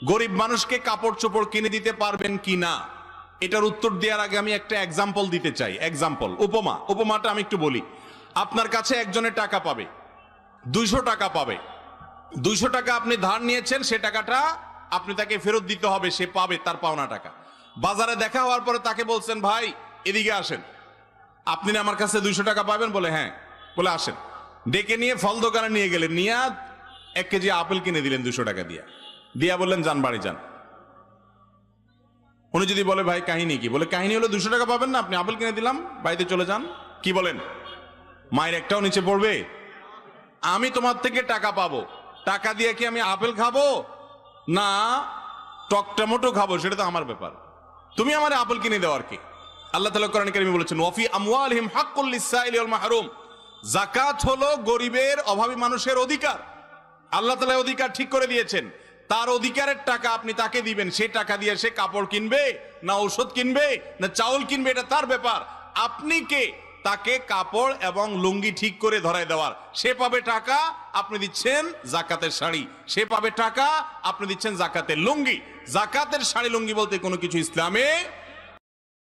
গরিব মানুষকে কাপড় চোপড় কিনে দিতে পারবেন কি না, এটার উত্তর দেওয়ার আগে আমি একটা এক্সাম্পল দিতে চাই। এক্সাম্পল, উপমাটা আমি একটু বলি। আপনার কাছে একজনের টাকা পাবে, 200 টাকা পাবে। 200 টাকা আপনি ধার নিয়েছেন, সে টাকাটা আপনি তাকে ফেরত দিতে হবে, সে পাবে তার পাওনা টাকা। বাজারে দেখা হওয়ার পরে তাকে বলছেন, ভাই এদিকে আসেন, আপনি না আমার কাছে 200 টাকা পাবেন? বলে হ্যাঁ। বলে আসেন। ডেকে নিয়ে ফল দোকানে নিয়ে গেলেন, নিয়ে 1 কেজি আপেল কিনে দিলেন 200 টাকা দিয়া বললেন যান বাড়ি যান। উনি যদি বলে ভাই কাহিনী কি? বলে কাহিনী হলো 200 টাকা পাবেন না, আপনি আপেল কিনে দিলাম, বাড়িতে চলে যান। কি বলেন? মায়ের একটাও নিচে পড়বে? আমি তোমার থেকে টাকা পাবো, টাকা দিয়ে কি আমি আপেল খাবো না টক টমেটো খাবো সেটা তো আমার ব্যাপার, তুমি আমার আপেল কিনে দেওয়ার কি? আল্লাহ তাআলা কোরআন কারীমে বলেছেন ওয়াফি আমওয়ালিহিম হাক্কুল লিসাইলি ওয়াল মাহরুম, যাকাত হলো গরিবের অভাবী মানুষের অধিকার। আল্লাহ তাআলা অধিকার ঠিক করে দিয়েছেন, তার অধিকারের টাকা আপনি তাকে দিবেন, সে টাকা দিয়ে সে কাপড় কিনবে না ঔষধ কিনবে না চাউল কিনবে, এটা তার ব্যাপার। আপনি কে তাকে কাপড় এবং লুঙ্গি ঠিক করে ধরায় দেওয়ার? সে পাবে টাকা, আপনি দিচ্ছেন জাকাতের শাড়ি, সে পাবে টাকা, আপনি দিচ্ছেন জাকাতের লুঙ্গি। জাকাতের শাড়ি লুঙ্গি বলতে কোনো কিছু ইসলামে